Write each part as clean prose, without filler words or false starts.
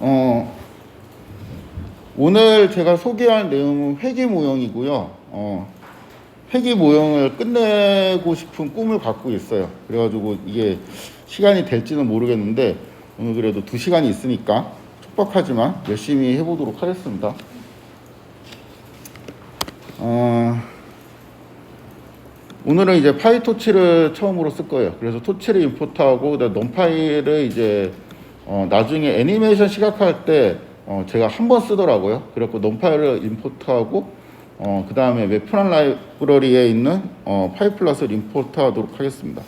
어, 오늘 제가 소개할 내용은 회귀 모형이고요. 회귀 모형을 끝내고 싶은 꿈을 갖고 있어요. 그래가지고 이게 시간이 될지는 모르겠는데 오늘 그래도 2시간이 있으니까 촉박하지만 열심히 해보도록 하겠습니다. 오늘은 이제 파이토치를 처음으로 쓸 거예요. 그래서 토치를 임포트하고 넘파이를 이제 나중에 애니메이션 시각할 때 제가 한 번 쓰더라고요. 그래갖고 넘파이를 임포트하고 그 다음에 웹프란 라이브러리에 있는 파이플러스를 임포트하도록 하겠습니다.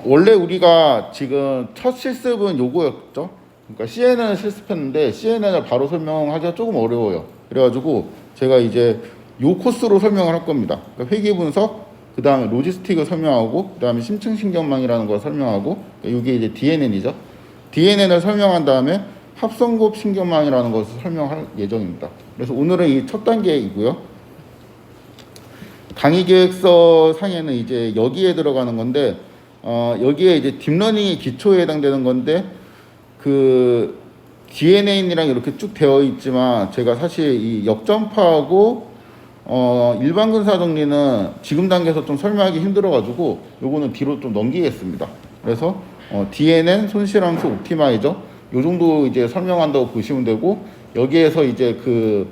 원래 우리가 지금 첫 실습은 요거였죠. 그러니까 CNN을 실습했는데 CNN을 바로 설명하기가 조금 어려워요. 그래가지고 제가 이제 요 코스로 설명을 할 겁니다. 그러니까 회귀 분석, 그 다음에 로지스틱을 설명하고, 그 다음에 심층신경망이라는 걸 설명하고, 이게 이제 DNN이죠. DNN을 설명한 다음에 합성곱 신경망이라는 것을 설명할 예정입니다. 그래서 오늘은 이 첫 단계이고요. 강의 계획서 상에는 이제 여기에 들어가는 건데, 여기에 이제 딥러닝의 기초에 해당되는 건데, 그 DNN이랑 이렇게 쭉 되어 있지만, 제가 사실 이 역전파하고 일반 근사 정리는 지금 단계에서 좀 설명하기 힘들어가지고 요거는 뒤로 좀 넘기겠습니다. 그래서 DNN 손실함수 옵티마이저 요 정도 이제 설명한다고 보시면 되고, 여기에서 이제 그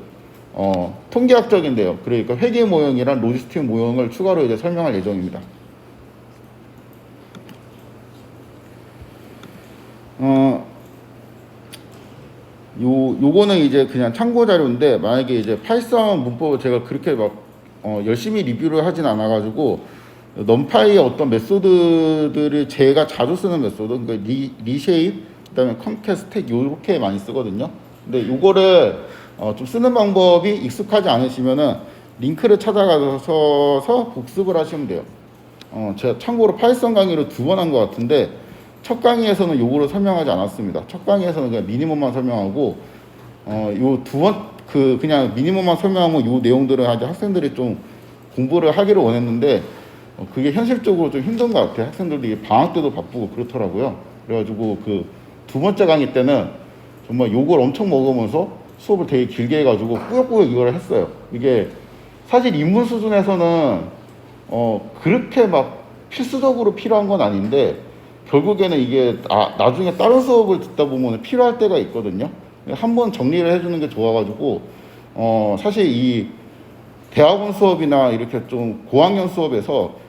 통계학적인데요. 그러니까 회계 모형이랑 로지스틱 모형을 추가로 이제 설명할 예정입니다. 요거는 이제 그냥 참고 자료인데, 만약에 이제 파이썬 문법을 제가 그렇게 막 열심히 리뷰를 하진 않아 가지고 넘파이의 어떤 메소드들이 제가 자주 쓰는 메소드, 그러니까 리쉐입, 그다음에 컨캐스텍 요렇게 많이 쓰거든요. 근데 요거를 좀 쓰는 방법이 익숙하지 않으시면은 링크를 찾아가서 복습을 하시면 돼요. 제가 참고로 파이썬 강의를 2번 한 것 같은데, 첫 강의에서는 요거를 설명하지 않았습니다. 첫 강의에서는 그냥 미니멈만 설명하고, 요 그냥 미니멈만 설명하고 요 내용들은 아직 학생들이 좀 공부를 하기를 원했는데, 그게 현실적으로 좀 힘든 것 같아요. 학생들이 방학 때도 바쁘고 그렇더라고요. 그래가지고 그 2번째 강의 때는 정말 욕을 엄청 먹으면서 수업을 되게 길게 해가지고 꾸역꾸역 이걸 했어요. 이게 사실 인문 수준에서는 그렇게 막 필수적으로 필요한 건 아닌데, 결국에는 이게 나중에 다른 수업을 듣다 보면 필요할 때가 있거든요. 한번 정리를 해주는 게 좋아가지고, 사실 이 대학원 수업이나 이렇게 좀 고학년 수업에서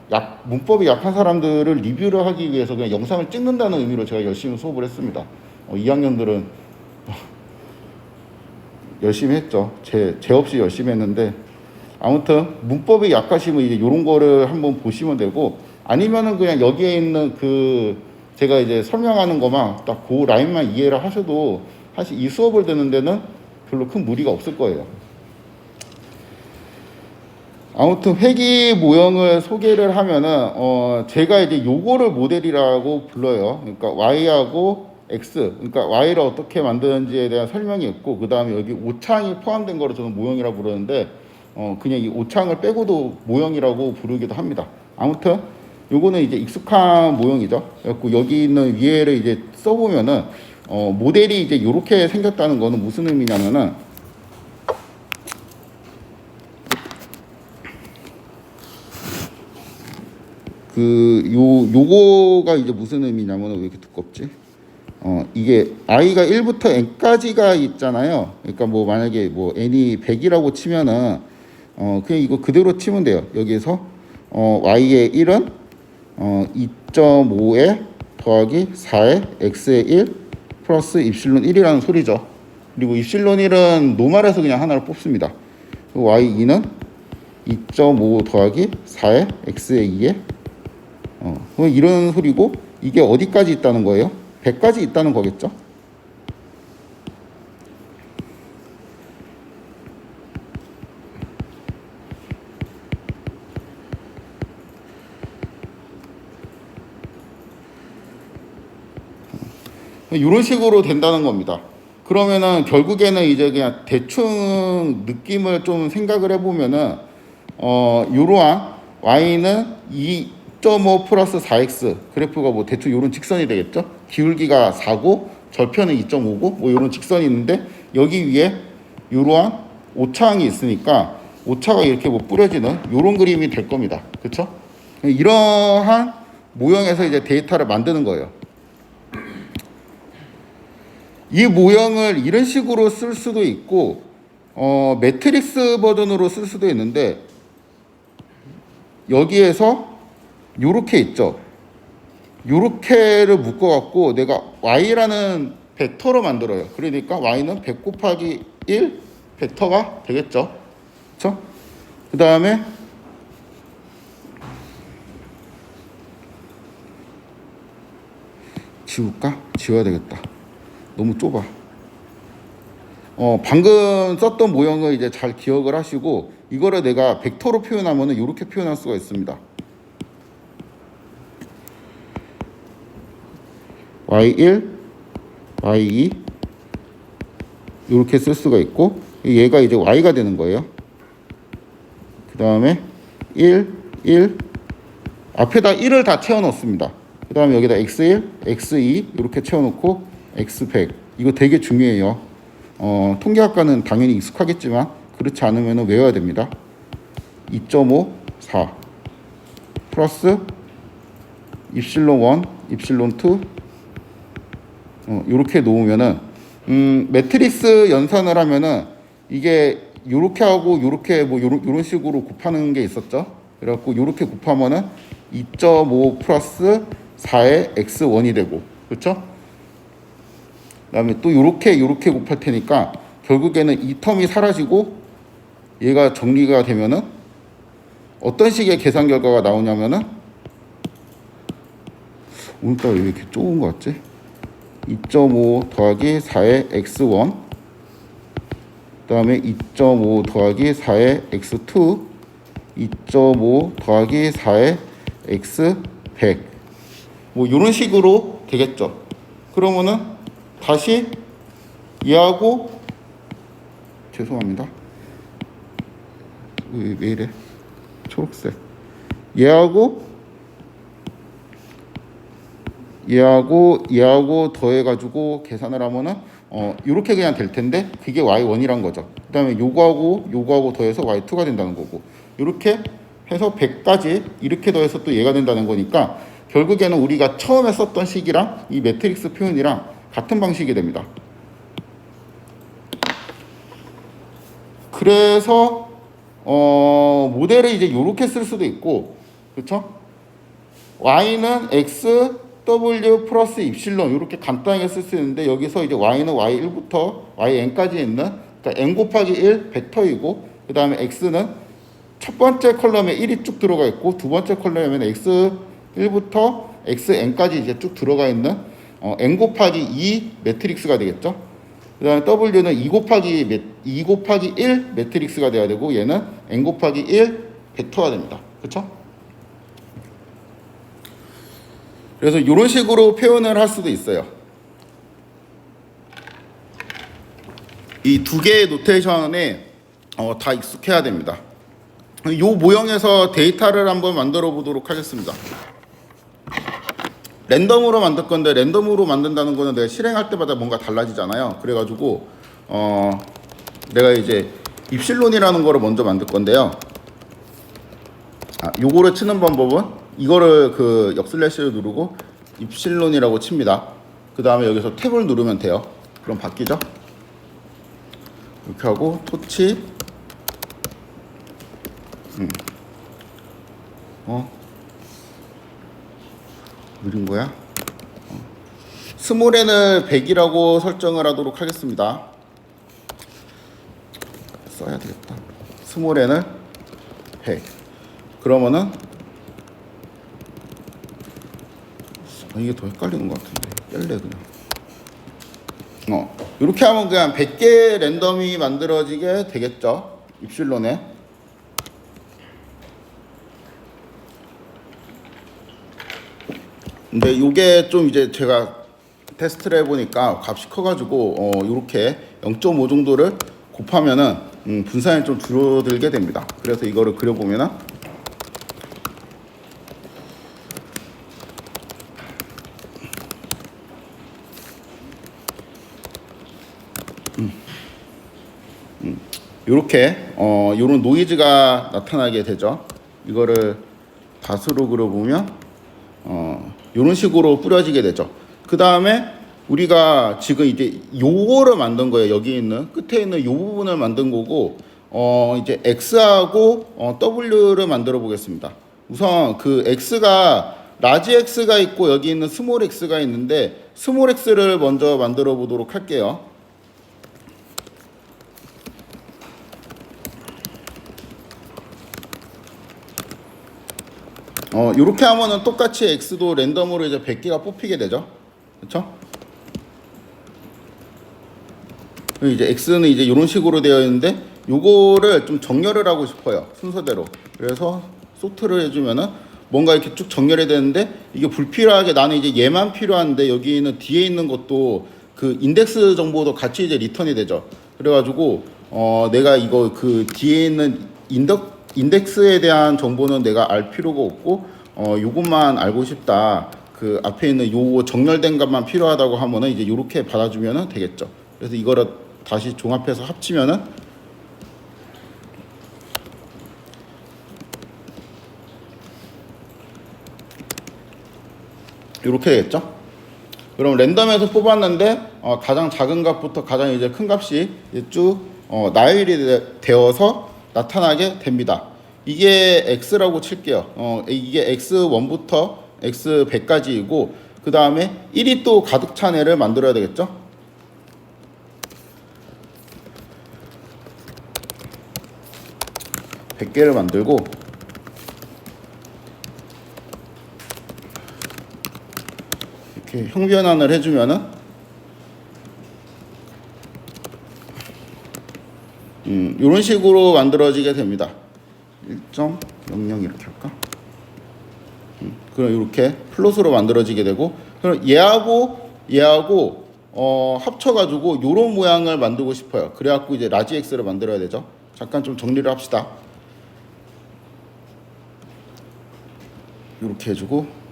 문법이 약한 사람들을 리뷰를 하기 위해서 그냥 영상을 찍는다는 의미로 제가 열심히 수업을 했습니다. 2학년들은 열심히 했죠. 제 없이 열심히 했는데, 아무튼 문법이 약하시면 이제 이런 거를 한번 보시면 되고, 아니면은 그냥 여기에 있는 제가 이제 설명하는 것만 딱 그 라인만 이해를 하셔도 사실 이 수업을 듣는 데는 별로 큰 무리가 없을 거예요. 아무튼 회귀 모형을 소개를 하면은 제가 이제 요거를 모델이라고 불러요. 그러니까 Y하고 X, 그러니까 Y를 어떻게 만드는지에 대한 설명이 있고, 그 다음에 여기 오창이 포함된 거를 저는 모형이라고 부르는데, 그냥 이 오창을 빼고도 모형이라고 부르기도 합니다. 아무튼 요거는 이제 익숙한 모형이죠. 그래갖고 여기 있는 위에를 이제 써보면은 모델이 이제 요렇게 생겼다는 거는 무슨 의미냐면은, 요거가 이제 무슨 의미냐면, 왜 이렇게 두껍지? 이게 i가 1부터 n까지가 있잖아요. 그러니까 뭐 만약에 뭐 n이 100이라고 치면은 그냥 이거 그대로 치면 돼요. 여기에서 y의 1은 2.5에 더하기 4에 x의 1 플러스 입실론 1이라는 소리죠. 그리고 입실론 1은 노말에서 그냥 하나를 뽑습니다. y2는 2.5 더하기 4에 x의 2에 이런 소리고, 이게 어디까지 있다는 거예요? 100까지 있다는 거겠죠? 이런 식으로 된다는 겁니다. 그러면은 결국에는 이제 그냥 대충 느낌을 좀 생각을 해보면은, 이러한 y는 2.5 플러스 4x 그래프가 뭐 대충 이런 직선이 되겠죠. 기울기가 4고 절편은 2.5고 뭐 이런 직선이 있는데 여기 위에 이러한 오차항이 있으니까 오차가 이렇게 뭐 뿌려지는 이런 그림이 될 겁니다. 그렇죠? 이러한 모형에서 이제 데이터를 만드는 거예요. 이 모형을 이런 식으로 쓸 수도 있고 매트릭스 버전으로 쓸 수도 있는데 여기에서 요렇게 있죠. 요렇게를 묶어갖고 내가 y라는 벡터로 만들어요. 그러니까 y는 100 곱하기 1 벡터가 되겠죠. 그렇죠? 그 다음에 지울까? 지워야 되겠다. 너무 좁아. 방금 썼던 모형을 이제 잘 기억을 하시고 이거를 내가 벡터로 표현하면은 이렇게 표현할 수가 있습니다. y1, y2 이렇게 쓸 수가 있고 얘가 이제 y가 되는 거예요. 그 다음에 1, 1 앞에다 1을 다 채워 넣습니다. 그 다음에 여기다 x1, x2 이렇게 채워 놓고 x100 이거 되게 중요해요. 통계학과는 당연히 익숙하겠지만 그렇지 않으면 외워야 됩니다. 2.5, 4 플러스 입실론 1, 입실론 2 이렇게 놓으면은 매트릭스 연산을 하면은 이게 요렇게 하고 요렇게 뭐 요런 식으로 곱하는 게 있었죠. 그래갖고 요렇게 곱하면은 2.5 플러스 4의 x1이 되고 그렇죠? 그다음에 또 요렇게 곱할 테니까 결국에는 이 텀이 사라지고 얘가 정리가 되면은 어떤 식의 계산 결과가 나오냐면은 오늘따라 왜 이렇게 좁은 것 같지? 2.5 더하기 4의 x1 그 다음에 2.5 더하기 4의 x2 2.5 더하기 4의 x100 뭐 이런 식으로 되겠죠. 그러면은 다시 얘하고 죄송합니다. 왜 이래? 초록색. 얘하고 더해가지고 계산을 하면은 이렇게 그냥 될 텐데 그게 y1이란 거죠. 그 다음에 요거하고 더해서 y2가 된다는 거고 이렇게 해서 100까지 이렇게 더해서 또 얘가 된다는 거니까 결국에는 우리가 처음에 썼던 식이랑 이 매트릭스 표현이랑 같은 방식이 됩니다. 그래서 모델을 이제 이렇게 쓸 수도 있고 그렇죠? y는 x w 플러스 입실론 이렇게 간단하게 쓸 수 있는데 여기서 이제 y는 y1부터yn까지 있는 그러니까 n 곱하기 1 벡터이고 그 다음에 x는 첫 번째 컬럼에 1이 쭉 들어가 있고 두 번째 컬럼에는 x1부터 xn까지 이제 쭉 들어가 있는 n 곱하기 2 매트릭스가 되겠죠. 그 다음에 w는 2 곱하기 1 매트릭스가 돼야 되고 얘는 n 곱하기 1 벡터가 됩니다. 그렇죠? 그래서 이런 식으로 표현을 할 수도 있어요. 이 두 개의 노테이션에 다 익숙해야 됩니다. 이 모형에서 데이터를 한번 만들어 보도록 하겠습니다. 랜덤으로 만들 건데 랜덤으로 만든다는 거는 내가 실행할 때마다 뭔가 달라지잖아요. 그래가지고 내가 이제 입실론이라는 거를 먼저 만들 건데요. 요거를 치는 방법은 이거를 그 역슬래시를 누르고 입실론이라고 칩니다. 그 다음에 여기서 탭을 누르면 돼요. 그럼 바뀌죠? 이렇게 하고 토치 느린 거야? 스몰n을 100이라고 설정을 하도록 하겠습니다. 써야 되겠다. 스몰n을 100 그러면은 이게 더 헷갈리는 것 같은데 뺄래 그냥 이렇게 하면 그냥 100개 랜덤이 만들어지게 되겠죠. 입실론에 근데 요게 좀 이제 제가 테스트를 해보니까 값이 커가지고 이렇게 0.5 정도를 곱하면은 분산이 좀 줄어들게 됩니다. 그래서 이거를 그려보면은 요렇게 요런 노이즈가 나타나게 되죠. 이거를 닷으로 그려보면 요런 식으로 뿌려지게 되죠. 그 다음에 우리가 지금 이제 요거를 만든 거예요. 여기 있는 끝에 있는 요 부분을 만든 거고 이제 X하고 W를 만들어 보겠습니다. 우선 그 X가 라지 X가 있고 여기 있는 스몰 X가 있는데 스몰 X를 먼저 만들어 보도록 할게요. 요렇게 하면은 똑같이 X도 랜덤으로 이제 100개가 뽑히게 되죠. 그렇죠? 이제 X는 이제 이런 식으로 되어 있는데 요거를 좀 정렬을 하고 싶어요. 순서대로. 그래서 소트를 해주면은 뭔가 이렇게 쭉 정렬이 되는데 이게 불필요하게 나는 이제 얘만 필요한데 여기는 뒤에 있는 것도 그 인덱스 정보도 같이 이제 리턴이 되죠. 그래가지고 내가 이거 그 뒤에 있는 인덱스에 대한 정보는 내가 알 필요가 없고 요것만 알고 싶다. 그 앞에 있는 요 정렬된 것만 필요하다고 하면은 이제 요렇게 받아주면은 되겠죠. 그래서 이거를 다시 종합해서 합치면은 이렇게 되겠죠. 그럼 랜덤에서 뽑았는데 가장 작은 값부터 가장 이제 큰 값이 이제 쭉 나열이 되어서 나타나게 됩니다. 이게 x라고 칠게요. 이게 x1부터 x100까지이고 그 다음에 1이 또 가득 찬 애를 만들어야 되겠죠. 백 개를 만들고 이렇게 형변환을 해주면은 이런 식으로 만들어지게 됩니다. 1.00 이렇게 할까? 그럼 이렇게 플롯으로 만들어지게 되고 그럼 얘하고 합쳐가지고 이런 모양을 만들고 싶어요. 그래갖고 이제 라지 X를 만들어야 되죠. 잠깐 좀 정리를 합시다. 이렇게 해주고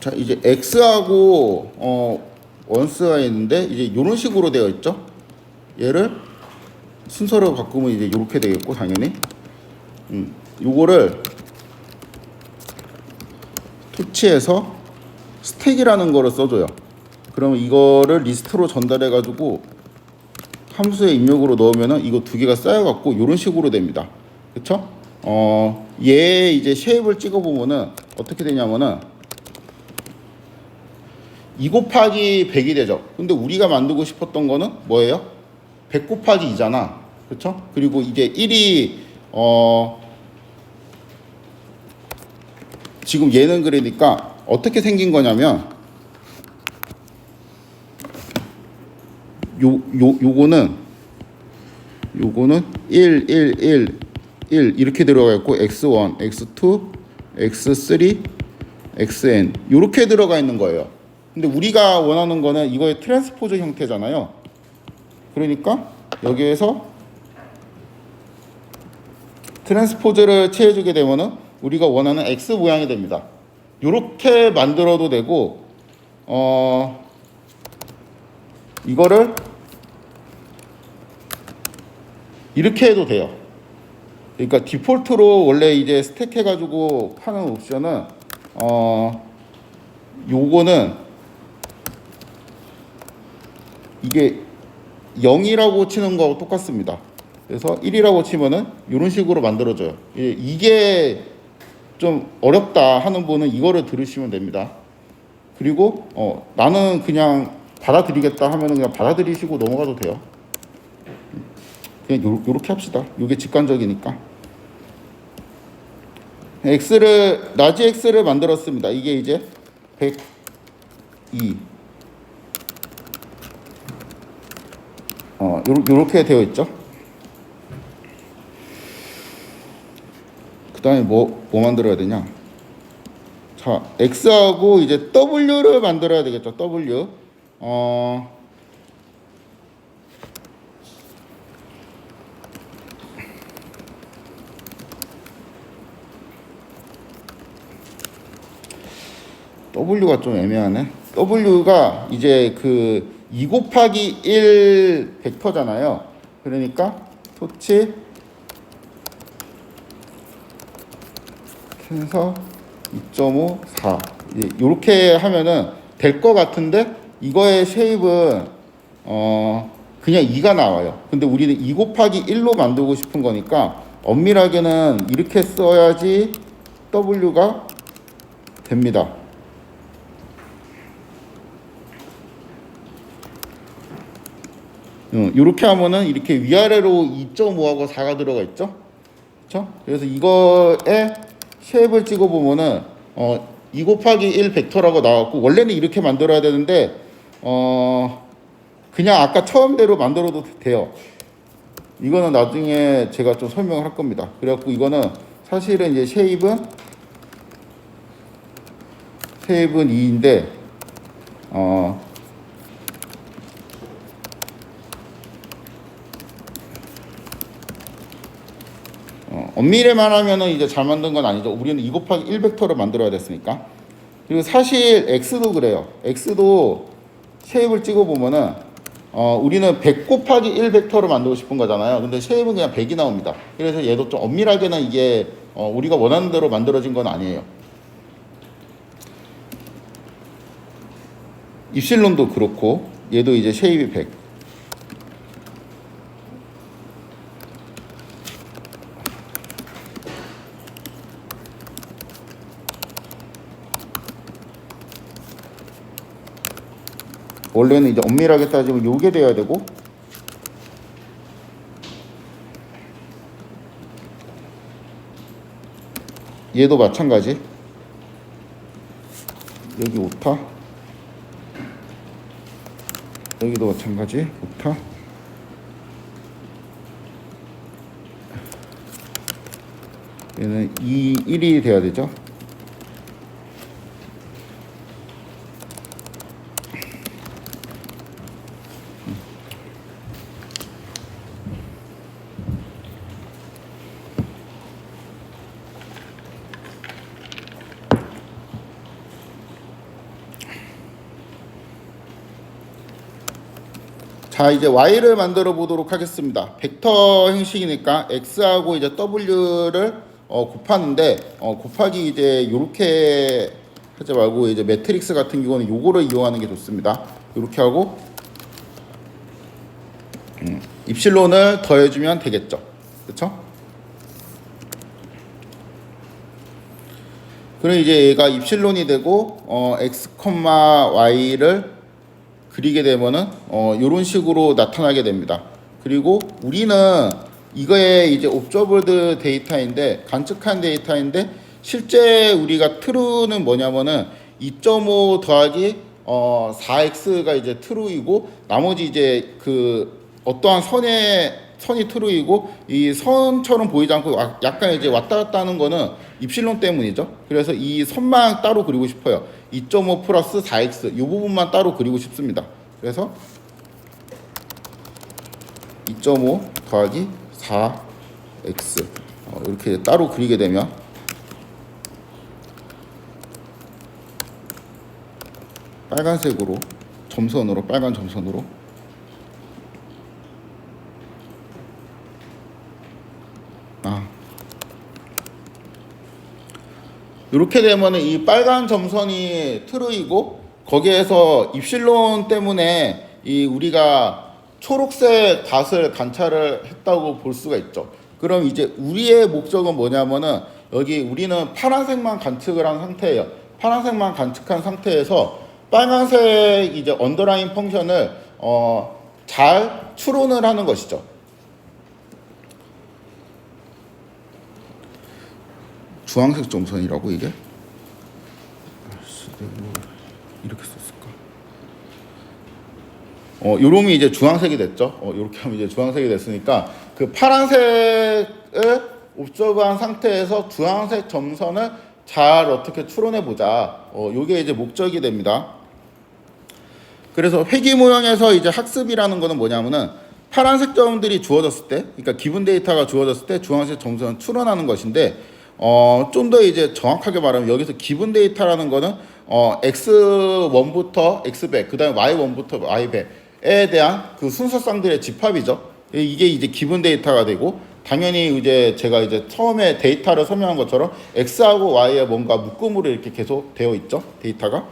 자 이제 X하고 원스가 있는데 이제 이런 식으로 되어 있죠. 얘를 순서로 바꾸면 이제 이렇게 되겠고 당연히 요거를 토치해서 스택이라는 거를 써줘요. 그러면 이거를 리스트로 전달해 가지고 함수의 입력으로 넣으면은 이거 두 개가 쌓여갖고 이런 식으로 됩니다. 그쵸? 얘 이제 쉐입을 찍어보면은 어떻게 되냐면은 2 곱하기 100이 되죠. 근데 우리가 만들고 싶었던 거는 뭐예요? 100 곱하기 2잖아. 그쵸? 그리고 이제 1이 지금 얘는 그러니까 어떻게 생긴 거냐면 요거는 1, 1, 1, 1 이렇게 들어가 있고 x1, x2, x3, xn 이렇게 들어가 있는 거예요. 근데 우리가 원하는 거는 이거의 트랜스포즈 형태잖아요. 그러니까 여기에서 트랜스포즈를 취해주게 되면은 우리가 원하는 X 모양이 됩니다. 이렇게 만들어도 되고 이거를 이렇게 해도 돼요. 그러니까 디폴트로 원래 이제 스택 해가지고 파는 옵션은 요거는 이게 0이라고 치는 거하고 똑같습니다. 그래서 1이라고 치면은 이런 식으로 만들어져요. 이게 좀 어렵다 하는 분은 이거를 들으시면 됩니다. 그리고 나는 그냥 받아들이겠다 하면은 그냥 받아들이시고 넘어가도 돼요. 그냥 요렇게 합시다. 이게 직관적이니까. 라지 X를 만들었습니다. 이게 이제 102 요렇게 되어 있죠. 그 다음에 뭐 만들어야 되냐. 자, X하고 이제 W를 만들어야 되겠죠. W. W가 좀 애매하네. W가 이제 그 2 곱하기 1 벡터잖아요. 그러니까 토치 해서 2.5, 4 이렇게 하면은 될 것 같은데 이거의 쉐입은 그냥 2가 나와요. 근데 우리는 2 곱하기 1로 만들고 싶은 거니까 엄밀하게는 이렇게 써야지 W가 됩니다. 이렇게 하면은 이렇게 위아래로 2.5하고 4가 들어가 있죠. 그렇죠? 그래서 이거에 쉐입을 찍어 보면은 2 곱하기 1 벡터라고 나왔고, 원래는 이렇게 만들어야 되는데 그냥 아까 처음대로 만들어도 돼요. 이거는 나중에 제가 좀 설명을 할 겁니다. 그래갖고 이거는 사실은 이제 쉐입은 2인데 엄밀히만 하면은 이제 잘 만든 건 아니죠. 우리는 2 곱하기 1 벡터를 만들어야 됐으니까. 그리고 사실 x도 그래요. x도 쉐입을 찍어 보면은 우리는 100 곱하기 1 벡터를 만들고 싶은 거잖아요. 근데 쉐입은 그냥 100이 나옵니다. 그래서 얘도 좀 엄밀하게는 이게 우리가 원하는 대로 만들어진 건 아니에요. 입실론도 그렇고 얘도 이제 쉐입이 100. 원래는 이제 엄밀하게 따지면 요게 돼야 되고, 얘도 마찬가지. 여기 오타, 여기도 마찬가지 오타. 얘는 1이 돼야 되죠. 자, 이제 y를 만들어 보도록 하겠습니다. 벡터 형식이니까 x하고 이제 w를 곱하는데 곱하기 이제 요렇게 하지 말고 이제 매트릭스 같은 경우는 요거를 이용하는 게 좋습니다. 요렇게 하고 입실론을 더해주면 되겠죠. 그렇죠? 그럼 이제 얘가 입실론이 되고 x, y를 그리게 되면은 이런 식으로 나타나게 됩니다. 그리고 우리는 이거에 이제 옵저버드 데이터인데, 관측한 데이터인데, 실제 우리가 true는 뭐냐면은 2.5 더하기 4x가 이제 true이고, 나머지 이제 그 어떠한 선이 true이고, 이 선처럼 보이지 않고 약간 이제 왔다 갔다 하는 거는 입실론 때문이죠. 그래서 이 선만 따로 그리고 싶어요. 2.5 플러스 4x 이 부분만 따로 그리고 싶습니다. 그래서 2.5 더하기 4x 이렇게 따로 그리게 되면 빨간색으로 점선으로, 빨간 점선으로 이렇게 되면 이 빨간 점선이 트루이고, 거기에서 입실론 때문에 이 우리가 초록색 닷을 관찰을 했다고 볼 수가 있죠. 그럼 이제 우리의 목적은 뭐냐면은 여기 우리는 파란색만 관측을 한 상태예요. 파란색만 관측한 상태에서 빨간색 이제 언더라인 펑션을 잘 추론을 하는 것이죠. 주황색 점선이라고 이게? 이렇게 썼을까? 요놈이 이제 주황색이 됐죠. 이렇게 하면 이제 주황색이 됐으니까 그 파란색을 옵저브한 상태에서 주황색 점선을 잘 어떻게 추론해 보자. 요게 이제 목적이 됩니다. 그래서 회귀 모형에서 이제 학습이라는 거는 뭐냐면은 파란색 점들이 주어졌을 때, 그러니까 기본 데이터가 주어졌을 때 주황색 점선을 추론하는 것인데, 좀 더 이제 정확하게 말하면 여기서 기본 데이터라는 거는 x1부터 x백, 그 다음에 y1부터 y백에 대한 그 순서쌍들의 집합이죠. 이게 이제 기본 데이터가 되고, 당연히 이제 제가 이제 처음에 데이터를 설명한 것처럼 x하고 y에 뭔가 묶음으로 이렇게 계속 되어 있죠. 데이터가.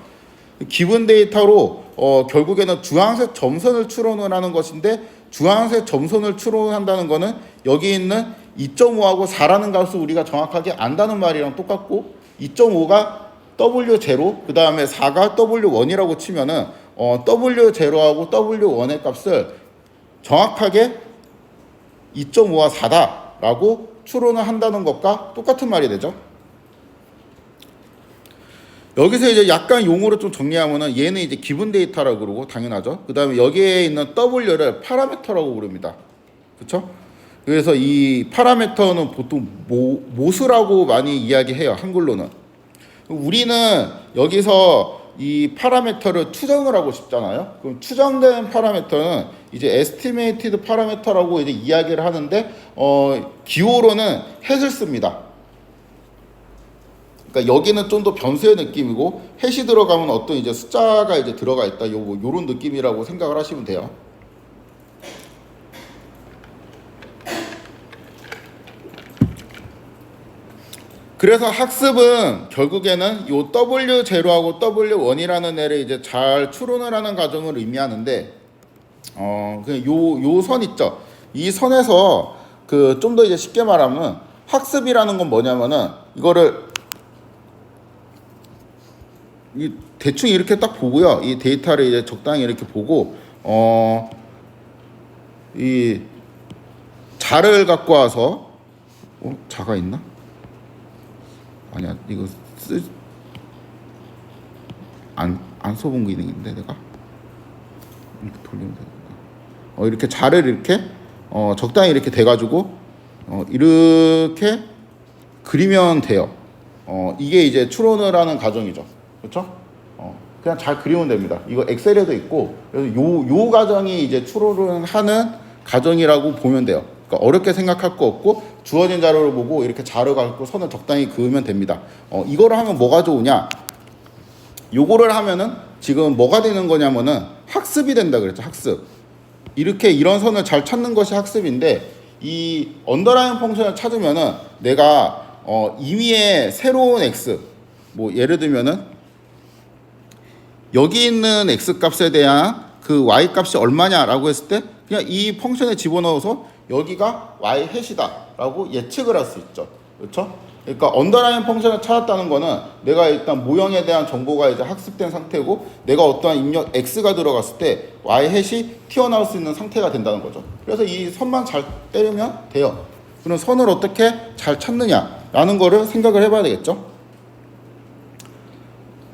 기본 데이터로 결국에는 주황색 점선을 추론을 하는 것인데, 주황색 점선을 추론한다는 거는 여기 있는 2.5하고 4라는 값을 우리가 정확하게 안다는 말이랑 똑같고, 2.5가 W0, 그 다음에 4가 W1이라고 치면은 W0하고 W1의 값을 정확하게 2.5와 4다라고 추론을 한다는 것과 똑같은 말이 되죠. 여기서 이제 약간 용어를 좀 정리하면은 얘는 이제 기본 데이터라고 그러고, 당연하죠. 그 다음에 여기에 있는 W를 파라미터라고 부릅니다. 그렇죠? 그래서 이 파라미터는 보통 모수라고 많이 이야기해요. 한글로는. 우리는 여기서 이 파라미터를 추정을 하고 싶잖아요. 그럼 추정된 파라미터는 이제 estimated 파라미터라고 이제 이야기를 하는데, 기호로는 hat을 씁니다. 그러니까 여기는 좀 더 변수의 느낌이고, hat이 들어가면 어떤 이제 숫자가 이제 들어가 있다. 요런 느낌이라고 생각을 하시면 돼요. 그래서 학습은 결국에는 요 W0하고 W1이라는 애를 이제 잘 추론을 하는 과정을 의미하는데, 요 선 있죠. 이 선에서 그 좀 더 이제 쉽게 말하면 학습이라는 건 뭐냐면은, 이거를 이 대충 이렇게 딱 보고요. 이 데이터를 이제 적당히 이렇게 보고, 이 자를 갖고 와서, 자가 있나? 아니야, 이거 안 써본 기능인데 내가 이렇게 돌리면 되겠다. 이렇게 자를 이렇게 적당히 이렇게 돼가지고 이렇게 그리면 돼요. 이게 이제 추론을 하는 과정이죠. 그렇죠? 그냥 잘 그리면 됩니다. 이거 엑셀에도 있고, 그래서 요 과정이 이제 추론을 하는 과정이라고 보면 돼요. 그러니까 어렵게 생각할 거 없고, 주어진 자료를 보고 이렇게 자료 갖고 선을 적당히 그으면 됩니다. 이거를 하면 뭐가 좋으냐? 요거를 하면은 지금 뭐가 되는 거냐면은 학습이 된다 그랬죠. 학습. 이렇게 이런 선을 잘 찾는 것이 학습인데, 이 언더라인 펑션을 찾으면은 내가 임의의 새로운 x, 뭐 예를 들면은 여기 있는 x 값에 대한 그 y 값이 얼마냐라고 했을 때 그냥 이 펑션에 집어넣어서 여기가 y 햇이다라고 예측을 할 수 있죠. 그렇죠? 그러니까 언더라인 펑션을 찾았다는 거는 내가 일단 모형에 대한 정보가 이제 학습된 상태고, 내가 어떠한 입력 x가 들어갔을 때 y 햇이 튀어나올 수 있는 상태가 된다는 거죠. 그래서 이 선만 잘 때리면 돼요. 그럼 선을 어떻게 잘 찾느냐라는 거를 생각을 해봐야 되겠죠.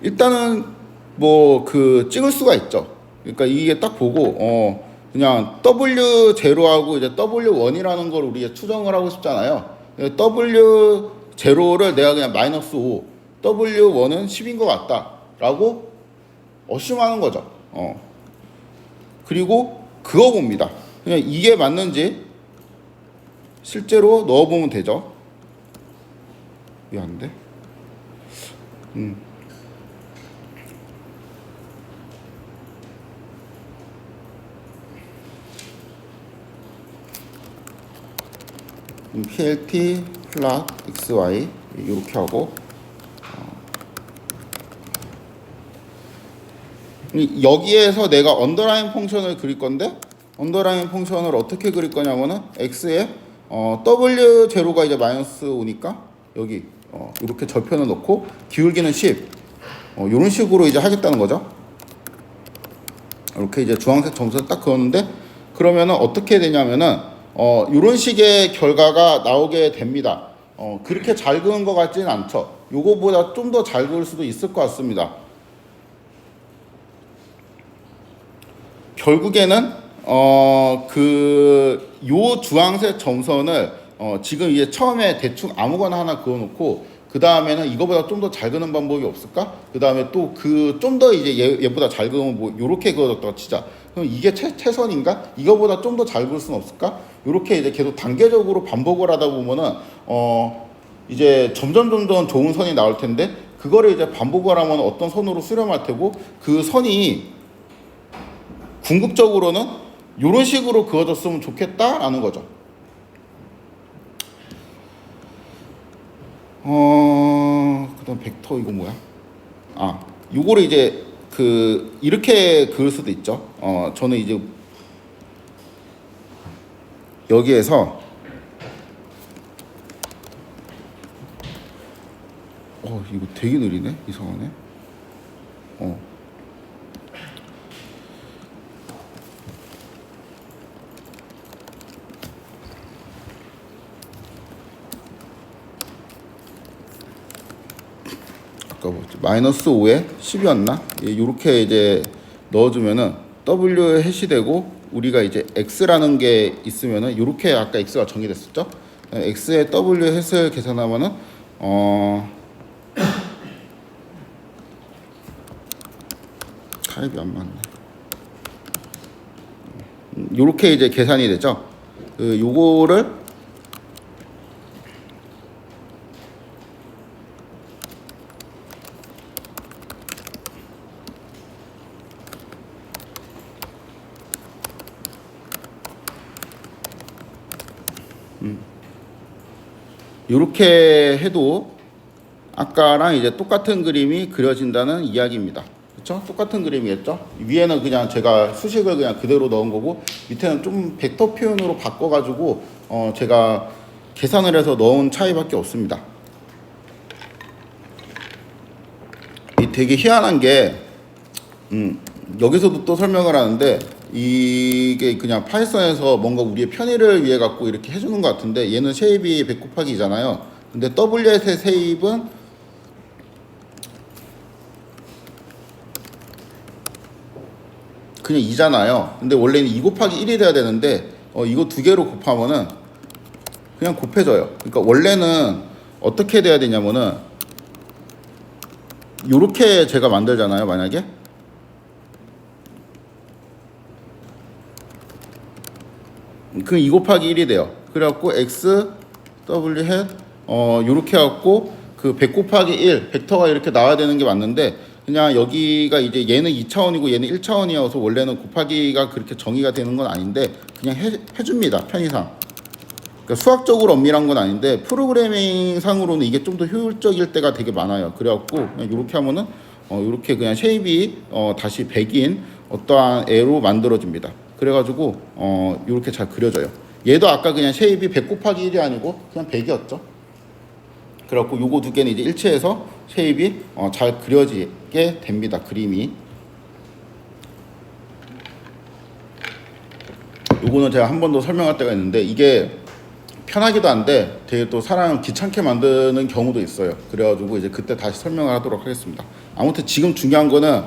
일단은 뭐 그 찍을 수가 있죠. 그러니까 이게 딱 보고 그냥 W0하고 이제 W1이라는 걸 우리가 추정을 하고 싶잖아요. W0를 내가 그냥 -5, W1은 10인 것 같다라고 어심하는 거죠. 그리고 그거 봅니다. 그냥 이게 맞는지 실제로 넣어보면 되죠. 왜 안 돼? plt 플랫 xy 이렇게 하고, 여기에서 내가 언더라인 펑션을 그릴 건데, 언더라인 펑션을 어떻게 그릴 거냐면은 x에 w0가 이제 -5니까 여기 이렇게 절편을 넣고 기울기는 10, 이런 식으로 이제 하겠다는 거죠. 이렇게 이제 주황색 점선을 딱 그었는데, 그러면은 어떻게 되냐면은 이런 식의 결과가 나오게 됩니다. 그렇게 잘 그은 것 같지는 않죠. 요거보다 좀 더 잘 그을 수도 있을 것 같습니다. 결국에는 요 주황색 점선을 지금 이제 처음에 대충 아무거나 하나 그어놓고, 그 다음에는 이거보다 좀 더 잘 그는 방법이 없을까? 그 다음에 또 그 좀 더 이제 얘보다 잘 그으면 뭐 요렇게 그어졌다고 치자. 그럼 이게 최선인가? 이거보다 좀 더 잘 그을 수는 없을까? 요렇게 이제 계속 단계적으로 반복을 하다 보면은 이제 점점 좋은 선이 나올 텐데, 그거를 이제 반복을 하면 어떤 선으로 수렴할 테고, 그 선이 궁극적으로는 이런 식으로 그어졌으면 좋겠다라는 거죠. 그다음 벡터 이거 뭐야? 요거를 이제 이렇게 그을 수도 있죠. 저는 이제 여기에서 이거 되게 느리네. 이상하네. 아까 뭐지? 마이너스 5에 10이었나? 이렇게 이제 넣어주면은 W 해시 되고, 우리가 이제 X라는 게 있으면은 이렇게 아까 X가 정의됐었죠? X의 W 햇을 계산하면은 타입이 안 맞네. 요렇게 이제 계산이 되죠. 요거를 요렇게 해도 아까랑 이제 똑같은 그림이 그려진다는 이야기입니다. 그렇죠? 똑같은 그림이겠죠? 위에는 그냥 제가 수식을 그냥 그대로 넣은 거고, 밑에는 좀 벡터 표현으로 바꿔가지고 제가 계산을 해서 넣은 차이밖에 없습니다. 되게 희한한 게 여기서도 또 설명을 하는데, 이게 그냥 파이썬에서 뭔가 우리의 편의를 위해 갖고 이렇게 해주는 것 같은데, 얘는 쉐입이 100 곱하기잖아요. 근데 W의 쉐입은 그냥 2잖아요. 근데 원래는 2 곱하기 1이 돼야 되는데 이거 두 개로 곱하면은 그냥 곱해져요. 그러니까 원래는 어떻게 돼야 되냐면은 요렇게 제가 만들잖아요. 만약에 그 2 곱하기 1이 돼요. 그래갖고 x w 햇 요렇게 해갖고 그 100 곱하기 1 벡터가 이렇게 나와야 되는 게 맞는데, 그냥 여기가 이제 얘는 2차원이고 얘는 1차원이어서 원래는 곱하기가 그렇게 정의가 되는 건 아닌데 그냥 해줍니다. 편의상. 그러니까 수학적으로 엄밀한 건 아닌데 프로그래밍 상으로는 이게 좀 더 효율적일 때가 되게 많아요. 그래갖고 그냥 이렇게 하면은 이렇게 그냥 쉐입이 다시 100인 어떠한 애로 만들어집니다. 그래가지고 이렇게 잘 그려져요. 얘도 아까 그냥 쉐입이 100 곱하기 1이 아니고 그냥 100이었죠. 그래갖고 요거 두 개는 이제 일치해서 쉐입이 잘 그려지게 됩니다. 그림이. 요거는 제가 한 번 더 설명할 때가 있는데, 이게 편하기도 한데 되게 또 사람을 귀찮게 만드는 경우도 있어요. 그래가지고 이제 그때 다시 설명을 하도록 하겠습니다. 아무튼 지금 중요한 거는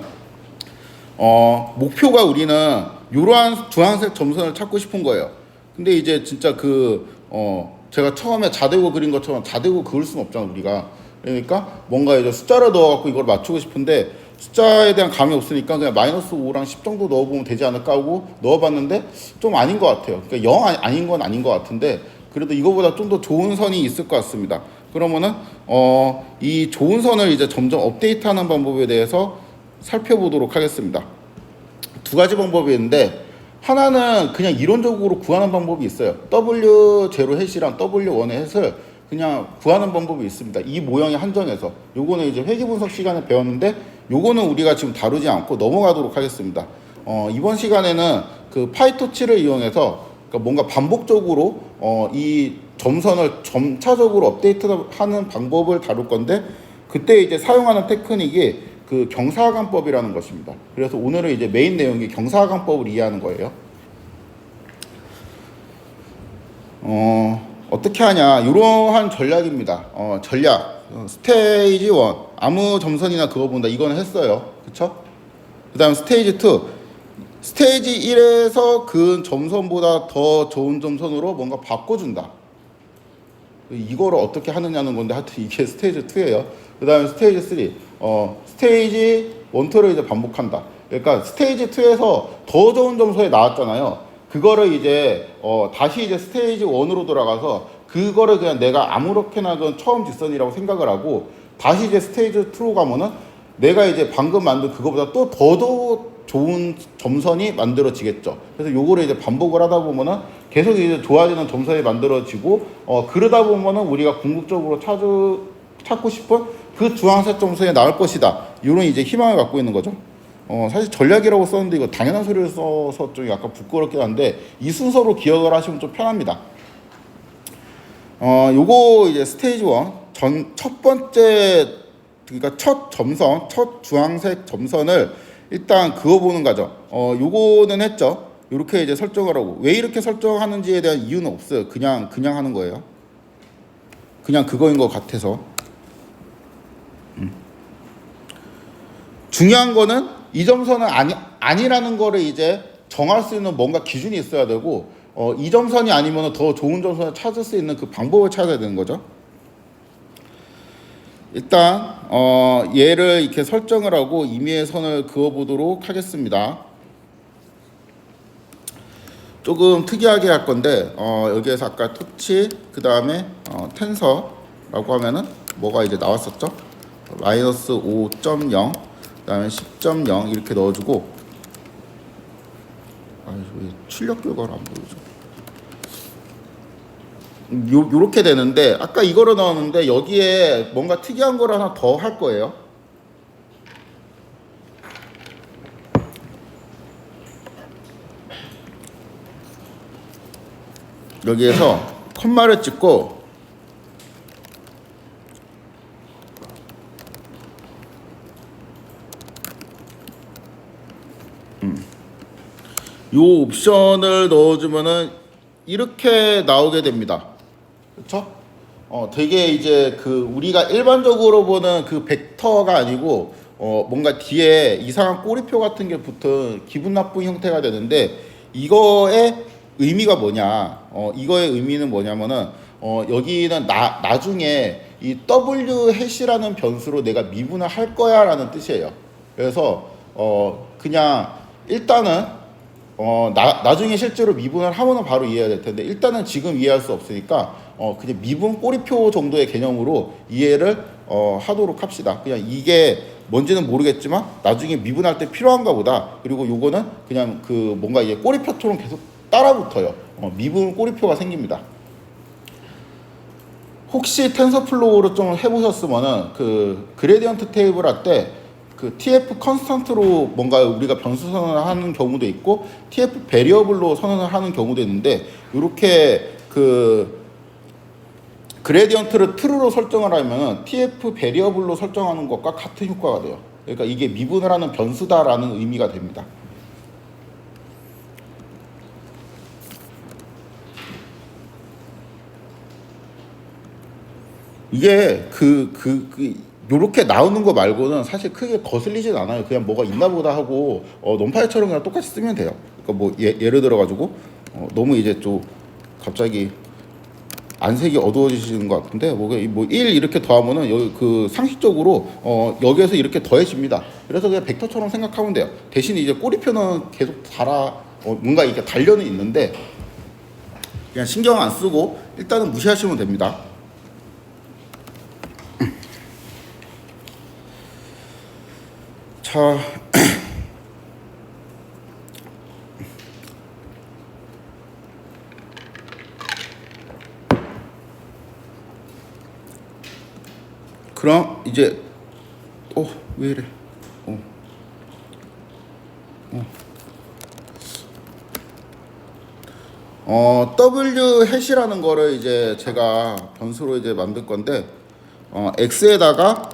목표가 우리는 이러한 주황색 점선을 찾고 싶은 거예요. 근데 이제 진짜 제가 처음에 자대고 그린 것처럼 자대고 그을 수는 없잖아 우리가. 그러니까 뭔가 이제 숫자를 넣어갖고 이걸 맞추고 싶은데 숫자에 대한 감이 없으니까 그냥 마이너스 5랑 10 정도 넣어보면 되지 않을까 하고 넣어봤는데 좀 아닌 것 같아요. 그러니까 0 아닌 건 아닌 것 같은데 그래도 이거보다 좀 더 좋은 선이 있을 것 같습니다. 그러면은 이 좋은 선을 이제 점점 업데이트하는 방법에 대해서 살펴보도록 하겠습니다. 두 가지 방법이 있는데, 하나는 그냥 이론적으로 구하는 방법이 있어요. W0 햇이랑 W1의 햇을 그냥 구하는 방법이 있습니다. 이 모형의 한정에서. 요거는 이제 회귀 분석 시간에 배웠는데 요거는 우리가 지금 다루지 않고 넘어가도록 하겠습니다. 이번 시간에는 그 파이토치를 이용해서 그러니까 뭔가 반복적으로 이 점선을 점차적으로 업데이트하는 방법을 다룰 건데, 그때 이제 사용하는 테크닉이 그 경사하강법이라는 것입니다. 그래서 오늘은 이제 메인 내용이 경사하강법을 이해하는 거예요. 어떻게 하냐, 이러한 전략입니다. 전략 스테이지 1 아무 점선이나 그거 본다, 이거는 했어요. 그쵸? 그 다음 스테이지 2 스테이지 1에서 그 점선보다 더 좋은 점선으로 뭔가 바꿔준다. 이거를 어떻게 하느냐는 건데 하여튼 이게 스테이지 2예요. 그 다음에 스테이지 3 스테이지 1, 2를 이제 반복한다. 그러니까 스테이지 2에서 더 좋은 점수에 나왔잖아요. 그거를 이제 다시 이제 스테이지 1으로 돌아가서 그거를 그냥 내가 아무렇게나 그 처음 뒷선이라고 생각을 하고, 다시 이제 스테이지 2로 가면은 내가 이제 방금 만든 그거보다 또 더더 좋은 점선이 만들어지겠죠. 그래서 요거를 이제 반복을 하다 보면은 계속 이제 좋아지는 점선이 만들어지고, 그러다 보면은 우리가 궁극적으로 찾고 싶은 그 주황색 점선이 나올 것이다. 이런 이제 희망을 갖고 있는 거죠. 사실 전략이라고 썼는데 이거 당연한 소리를 써서 좀 약간 부끄럽긴 한데 이 순서로 기억을 하시면 좀 편합니다. 요거 이제 스테이지 1 첫 번째, 그러니까 첫 점선, 첫 주황색 점선을 일단 그어보는 과정. 요거는 했죠. 이렇게 이제 설정을 하고, 왜 이렇게 설정하는지에 대한 이유는 없어요. 그냥 하는 거예요. 그냥 그거인 것 같아서. 중요한 거는 이 점선은 아니라는 거를 이제 정할 수 있는 뭔가 기준이 있어야 되고, 이 점선이 아니면 더 좋은 점선을 찾을 수 있는 그 방법을 찾아야 되는 거죠. 일단 얘를 이렇게 설정을 하고 임의의 선을 그어보도록 하겠습니다. 조금 특이하게 할 건데, 여기에서 아까 토치, 그 다음에 텐서라고 하면은 뭐가 이제 나왔었죠? 마이너스 5.0, 그 다음에 10.0 이렇게 넣어주고, 왜 출력 결과를 안 보여줘? 요렇게 되는데, 아까 이거로 넣었는데 여기에 뭔가 특이한 걸 하나 더 할 거예요. 여기에서 콤마를 찍고 요 옵션을 넣어주면은 이렇게 나오게 됩니다. 그렇죠? 되게 이제 그 우리가 일반적으로 보는 그 벡터가 아니고 뭔가 뒤에 이상한 꼬리표 같은 게 붙은 기분 나쁜 형태가 되는데, 이거의 의미가 뭐냐? 이거의 의미는 뭐냐면은 여기는 나중에 이 W 해시라는 변수로 내가 미분을 할 거야라는 뜻이에요. 그래서 그냥 일단은 나중에 실제로 미분을 하면은 바로 이해가 될 텐데, 일단은 지금 이해할 수 없으니까 그냥 미분 꼬리표 정도의 개념으로 이해를 하도록 합시다. 그냥 이게 뭔지는 모르겠지만 나중에 미분할 때 필요한가 보다. 그리고 요거는 그냥 그 뭔가 이게 꼬리표처럼 계속 따라붙어요. 미분 꼬리표가 생깁니다. 혹시 텐서플로우를 좀 해보셨으면은 그 그레디언트 테이블 할 때 그 TF 컨스턴트로 뭔가 우리가 변수 선언을 하는 경우도 있고 TF 베리어블로 선언을 하는 경우도 있는데, 이렇게 그 그레디언트를 true로 설정을 하면 TF 베리어블로 설정하는 것과 같은 효과가 돼요. 그러니까 이게 미분을 하는 변수다라는 의미가 됩니다. 이게 요렇게 나오는 거 말고는 사실 크게 거슬리진 않아요. 그냥 뭐가 있나 보다 하고 넘파이처럼 그냥 똑같이 쓰면 돼요. 그러니까 뭐 예를 들어 가지고 너무 이제 좀 갑자기 안색이 어두워지시는 것 같은데, 뭐 1 이렇게 더하면은 여기 그 상식적으로 여기에서 이렇게 더해집니다. 그래서 그냥 벡터처럼 생각하면 돼요. 대신 이제 꼬리표는 계속 뭔가 이렇게 달려는 있는데 그냥 신경 안 쓰고 일단은 무시하시면 됩니다. 자, 그럼 이제 왜 이래? W 해시라는 거를 이제 제가 변수로 이제 만들 건데, x에다가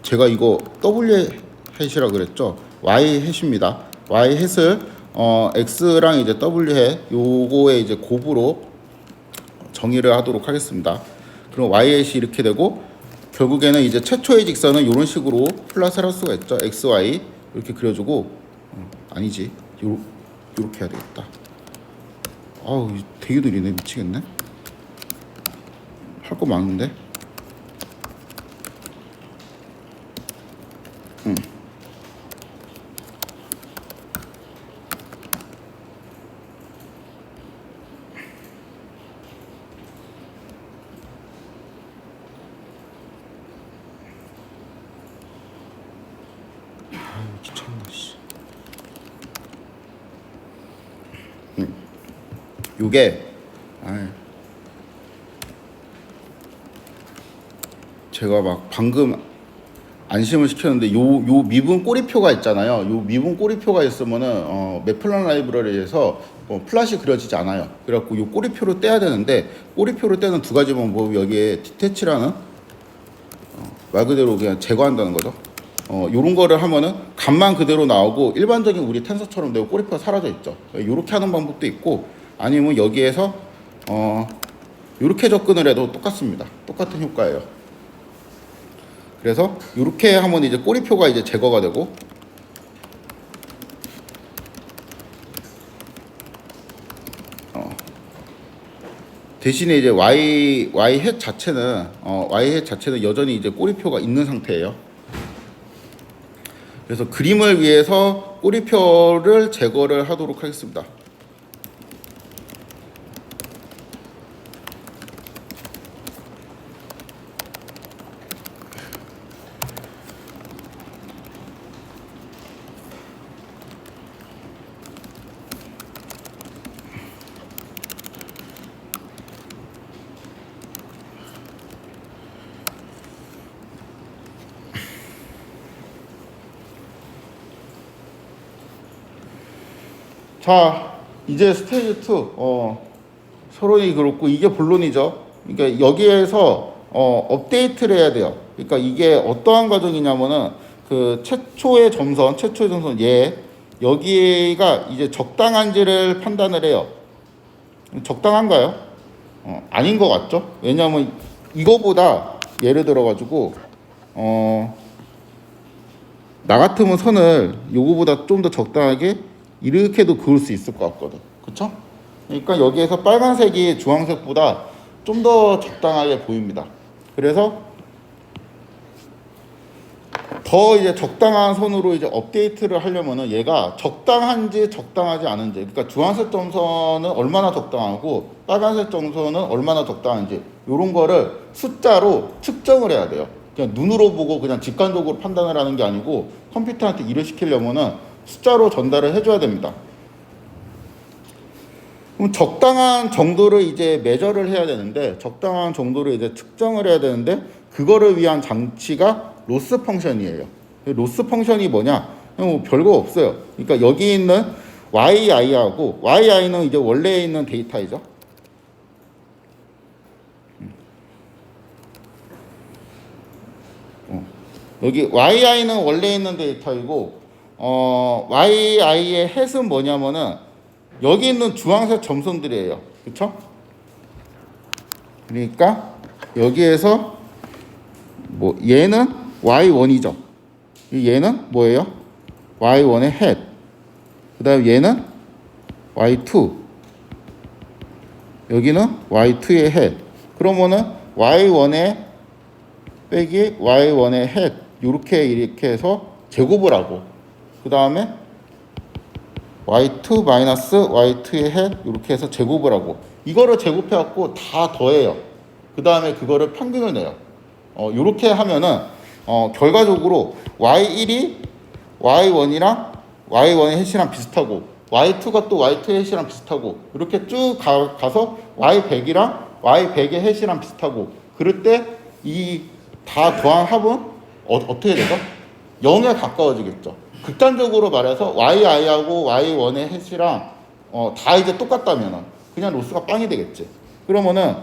제가 이거 W 해시라 그랬죠. Y 해시입니다. Y 해를 x랑 이제 W 해 요거에 이제 곱으로 정의를 하도록 하겠습니다. 그럼 Y 해시 이렇게 되고, 결국에는 이제 최초의 직선은 이런 식으로 플러스를 할 수가 있죠. x, y 이렇게 그려주고, 아니지, 요렇게 해야 되겠다. 아우 되게 느리네. 미치겠네. 할 거 많은데. 귀찮다 씨. 요게 제가 막 방금 안심을 시켰는데 요 미분 꼬리표가 있잖아요. 요 미분 꼬리표가 있으면은 매플런 라이브러리에서 플랫이 그려지지 않아요. 그래갖고 요 꼬리표를 떼야 되는데 꼬리표를 떼는 두 가지 방법이 여기에 디태치라는 말 그대로 그냥 제거한다는 거죠. 요런 거를 하면은 값만 그대로 나오고 일반적인 우리 텐서처럼 되고 꼬리표가 사라져 있죠. 요렇게 하는 방법도 있고 아니면 여기에서 요렇게 접근을 해도 똑같습니다. 똑같은 효과예요. 그래서 요렇게 하면 이제 꼬리표가 이제 제거가 되고 대신에 이제 y 햇 자체는 y 햇 자체는 여전히 이제 꼬리표가 있는 상태예요. 그래서 그림을 위해서 꼬리표를 제거를 하도록 하겠습니다. 자, 이제 스테이지 2 서론이 그렇고 이게 본론이죠. 그러니까 여기에서 업데이트를 해야 돼요. 그러니까 이게 어떠한 과정이냐면은 그 최초의 점선 여기가 이제 적당한지를 판단을 해요. 적당한가요? 아닌 것 같죠? 왜냐하면 이거보다 예를 들어 가지고 나 같으면 선을 요거보다 좀 더 적당하게 이렇게도 그을 수 있을 것 같거든. 그쵸? 그러니까 여기에서 빨간색이 주황색보다 좀 더 적당하게 보입니다. 그래서 더 이제 적당한 선으로 이제 업데이트를 하려면은 얘가 적당한지 적당하지 않은지, 그러니까 주황색 점선은 얼마나 적당하고 빨간색 점선은 얼마나 적당한지 이런 거를 숫자로 측정을 해야 돼요. 그냥 눈으로 보고 그냥 직관적으로 판단을 하는 게 아니고 컴퓨터한테 일을 시키려면은 숫자로 전달을 해줘야 됩니다. 그럼 적당한 정도를 이제 매저를 해야 되는데, 적당한 정도를 이제 측정을 해야 되는데, 그거를 위한 장치가 로스 펑션이에요. 로스 펑션이 뭐냐? 뭐 별거 없어요. 그러니까 여기 있는 yi하고 yi는 이제 원래에 있는 데이터이죠. 여기 yi는 원래 있는 데이터이고 yi의 햇은 뭐냐면은 여기 있는 주황색 점선들이에요. 그쵸? 그러니까 여기에서 뭐 얘는 y1이죠. 얘는 뭐예요? y1의 햇. 그 다음에 얘는 y2. 여기는 y2의 햇. 그러면은 y1의 빼기 y1의 햇. 이렇게 해서 제곱을 하고 그 다음에 y2 마이너스 y2의 햇 이렇게 해서 제곱을 하고 이거를 제곱해갖고 다 더해요. 그 다음에 그거를 평균을 내요. 이렇게 하면은 결과적으로 y1이 y1이랑 y1의 햇이랑 비슷하고 y2가 또 y2의 햇이랑 비슷하고 이렇게 쭉 가서 y100이랑 y100의 햇이랑 비슷하고 그럴 때 이 다 더한 합은 어떻게 되죠? 0에 가까워지겠죠. 극단적으로 말해서 yi하고 y1의 햇이랑 다 이제 똑같다면은 그냥 로스가 빵이 되겠지. 그러면은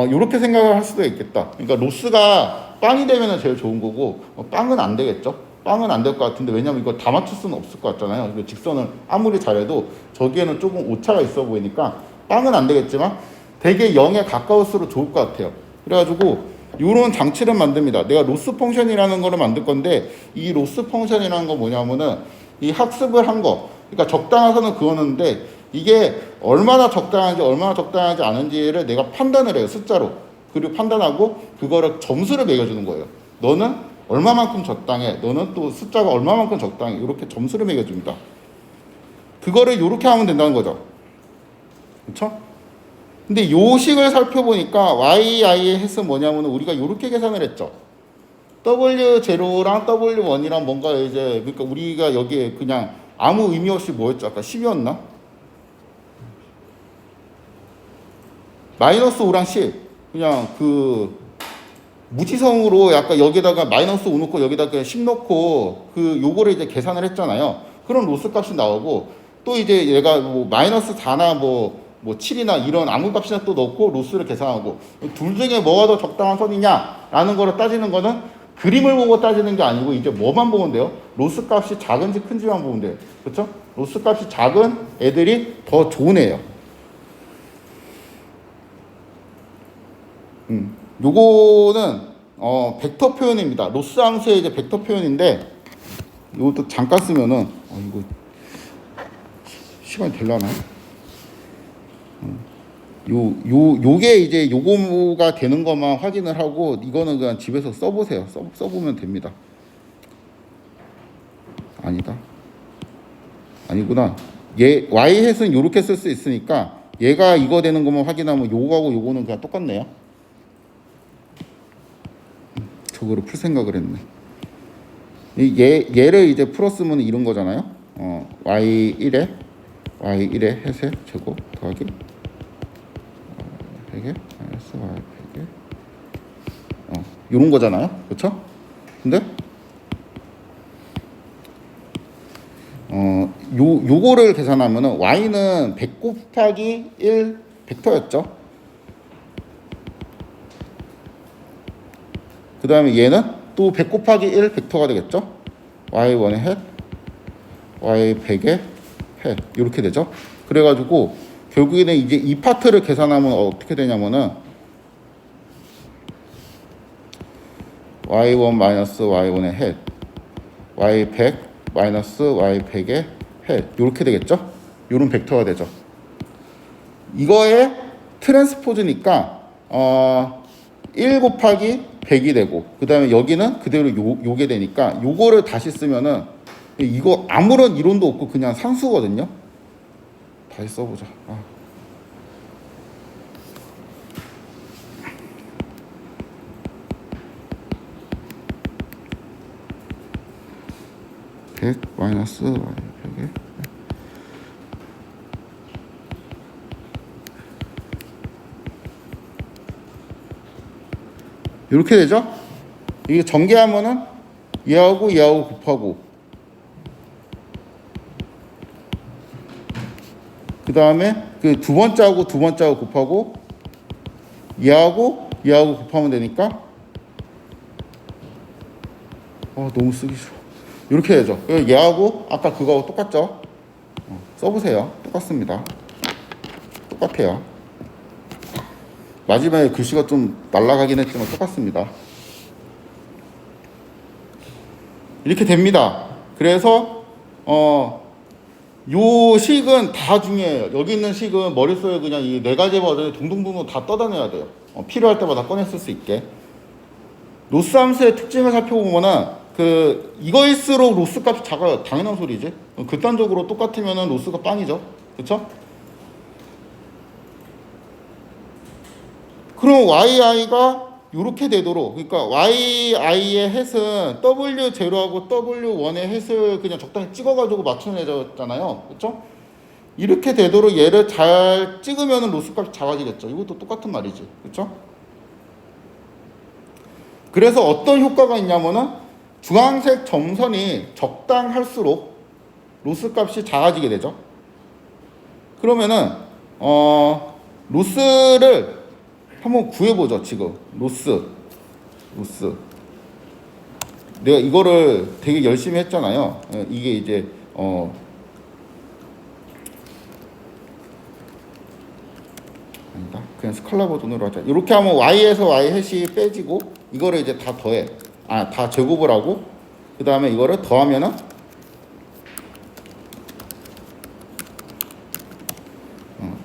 이렇게 생각을 할 수도 있겠다. 그러니까 로스가 빵이 되면은 제일 좋은 거고 빵은 안 되겠죠. 빵은 안 될 것 같은데 왜냐면 이거 다 맞출 수는 없을 것 같잖아요. 이거 직선을 아무리 잘해도 저기에는 조금 오차가 있어 보이니까 빵은 안 되겠지만 되게 0에 가까울수록 좋을 것 같아요. 그래가지고 이런 장치를 만듭니다. 내가 로스 펑션이라는 거를 만들 건데 이 로스 펑션이라는 건 뭐냐면은 이 학습을 한 거, 그러니까 적당한 선을 그었는데 이게 얼마나 적당하지 않은지를 내가 판단을 해요. 숫자로. 그리고 판단하고 그거를 점수를 매겨주는 거예요. 너는 얼마만큼 적당해. 너는 또 숫자가 얼마만큼 적당해. 이렇게 점수를 매겨줍니다. 그거를 이렇게 하면 된다는 거죠. 그렇죠? 근데 요식을 살펴보니까 yi의 햇은 뭐냐면 우리가 이렇게 계산을 했죠. W0랑 W1이랑 뭔가 이제 그러니까 우리가 여기에 그냥 아무 의미 없이 뭐였죠? 아까 10이었나? 마이너스 5랑 10 그냥 그 무지성으로 약간 여기다가 마이너스 5 넣고 여기다가 10 넣고 그 요거를 이제 계산을 했잖아요. 그런 로스 값이 나오고 또 이제 얘가 뭐 마이너스 4나 뭐 7이나 이런 아무 값이나 또 넣고 로스를 계산하고 둘 중에 뭐가 더 적당한 선이냐라는 거를 따지는 거는 그림을 보고 따지는 게 아니고 이제 뭐만 보면 돼요? 로스 값이 작은지 큰지만 보면 돼요. 그렇죠? 로스 값이 작은 애들이 더 좋은 애예요. 요거는 벡터 표현입니다. 로스 함수의 이제 벡터 표현인데 이것도 잠깐 쓰면은 이거 시간이 되려나? 요게 이제 요거가 되는 것만 확인을 하고 이거는 그냥 집에서 써보세요. 써보면 됩니다. 아니다. 아니구나. 얘 y 햇은 요렇게 쓸 수 있으니까 얘가 이거 되는 것만 확인하면 요거하고 요거는 그냥 똑같네요. 저거를 풀 생각을 했네. 얘를 이제 풀었으면 이런 거잖아요. y1에 햇의 제곱 더하기 100에 마이너스 y 100에 요런 거잖아요. 그렇죠? 근데 요거를 계산하면은 y는 100 곱하기 1 벡터였죠. 그 다음에 얘는 또 100 곱하기 1 벡터가 되겠죠. y1의 햇, y100의 햇 이렇게 되죠. 그래가지고 결국에는 이제 이 파트를 계산하면 어떻게 되냐면은 y1 마이너스 y1의 햇, y100 마이너스 y100의 햇 이렇게 되겠죠. 요런 벡터가 되죠. 이거의 트랜스포즈니까 1 곱하기 100이 되고 그 다음에 여기는 그대로 요게 되니까 요거를 다시 쓰면은 이거 아무런 이론도 없고 그냥 상수거든요. 다시 써보자. 100 마이너스 y100에 이렇게 되죠? 이게 전개하면은 얘하고 곱하고 그 다음에 그 두 번째하고 곱하고 얘하고 곱하면 되니까 너무 쓰기 싫어. 이렇게 되죠. 얘하고 아까 그거하고 똑같죠? 써보세요. 똑같습니다. 똑같아요. 마지막에 글씨가 좀 날아가긴 했지만 똑같습니다. 이렇게 됩니다. 그래서 요 식은 다 중요해요. 여기 있는 식은 머릿속에 그냥 이 네 가지 버전을 둥둥둥 다 떠다녀야 돼요. 필요할 때마다 꺼냈을 수 있게. 로스 함수의 특징을 살펴보면은 이거일수록 로스 값이 작아요. 당연한 소리지. 극단적으로 똑같으면은 로스가 빵이죠. 그렇죠? 그럼 yi가 이렇게 되도록 그러니까 yi의 햇은 w0하고 w1의 햇을 그냥 적당히 찍어가지고 맞춰내잖아요. 그렇죠? 이렇게 되도록 얘를 잘 찍으면 로스값이 작아지겠죠. 이것도 똑같은 말이지. 그렇죠? 그래서 어떤 효과가 있냐면은 주황색 점선이 적당할수록 로스값이 작아지게 되죠. 그러면은 로스를 한번 구해보죠. 지금 로스 내가 이거를 되게 열심히 했잖아요. 이게 이제 아니다. 그냥 스칼라 버전으로 하자. 이렇게 하면 y에서 y 햇이 빼지고 이거를 이제 다 더해. 다 제곱을 하고 그 다음에 이거를 더하면은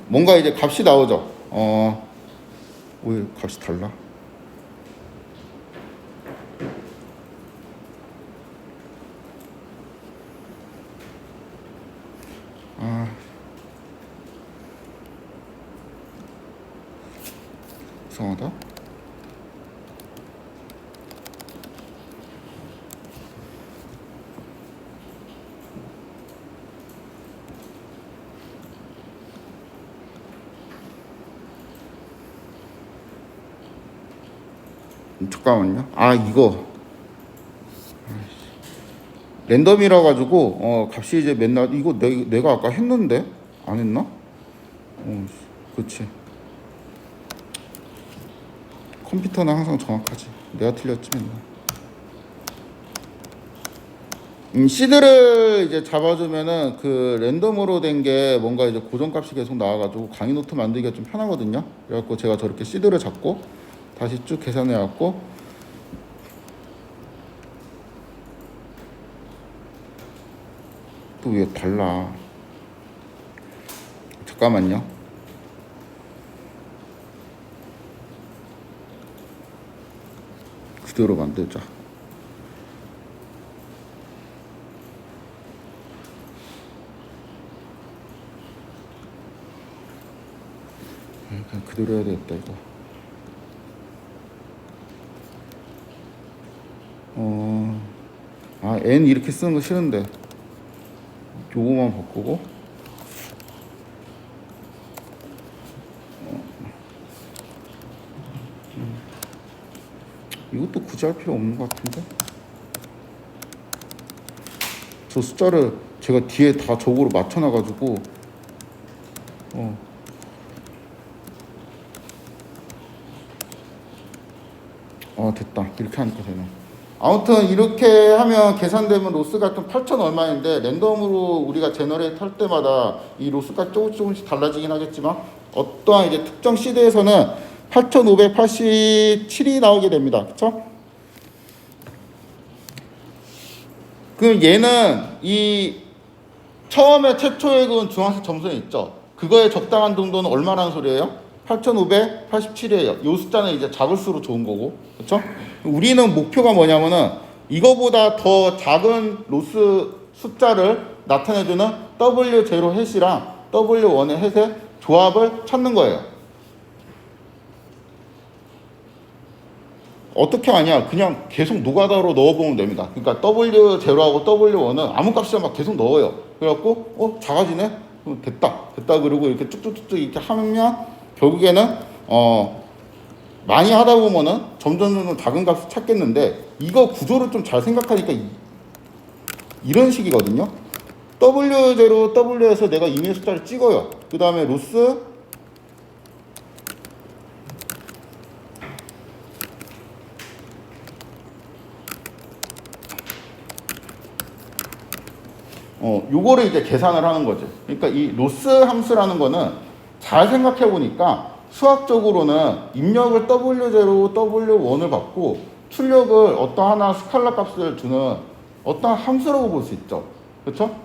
뭔가 이제 값이 나오죠. 왜 값이 달라? 이상하다. 잠깐만요. 아, 이거 랜덤이라 가지고 값이 이제 맨날 이거 내가 아까 했는데 안 했나? 그렇지. 컴퓨터는 항상 정확하지. 내가 틀렸지 맨날. 시드를 이제 잡아주면은 그 랜덤으로 된 게 뭔가 이제 고정값이 계속 나와가지고 강의 노트 만들기가 좀 편하거든요. 그래갖고 제가 저렇게 시드를 잡고 다시 쭉 계산해갖고 또 왜 달라? 잠깐만요. 그대로 만들자. 그냥 그대로 해야 되겠다 이거. n 이렇게 쓰는 거 싫은데 요거만 바꾸고 이것도 굳이 할 필요 없는 것 같은데. 저 숫자를 제가 뒤에 다 저거로 맞춰놔가지고 됐다. 이렇게 하니까 되네. 아무튼 이렇게 하면 계산되면 로스가 좀 8천 얼마인데 랜덤으로 우리가 제너레이트 할 때마다 이 로스가 조금씩 달라지긴 하겠지만 어떠한 이제 특정 시드에서는 8,587이 나오게 됩니다. 그쵸? 그럼 얘는 이 처음에 최초의 그 중앙색 점선이 있죠. 그거의 적당한 정도는 얼마라는 소리예요? 8,587이에요. 이 숫자는 이제 작을수록 좋은 거고, 그렇죠? 우리는 목표가 뭐냐면은 이거보다 더 작은 로스 숫자를 나타내주는 W0 햇이랑 W1의 햇의 조합을 찾는 거예요. 어떻게 하냐? 그냥 계속 노가다로 넣어보면 됩니다. 그러니까 W0하고 W1은 아무 값이나 막 계속 넣어요. 그래갖고 작아지네? 됐다. 그러고 이렇게 쭉쭉쭉 이렇게 하면 결국에는 많이 하다 보면은 점점 작은 값을 찾겠는데 이거 구조를 좀 잘 생각하니까 이런 식이거든요. W0, W에서 내가 임의 숫자를 찍어요. 그 다음에 로스 요거를 이제 계산을 하는 거죠. 그러니까 이 로스 함수라는 거는 잘 생각해 보니까 수학적으로는 입력을 W0, W1을 받고 출력을 어떤 하나 스칼라 값을 주는 어떤 함수라고 볼 수 있죠. 그렇죠?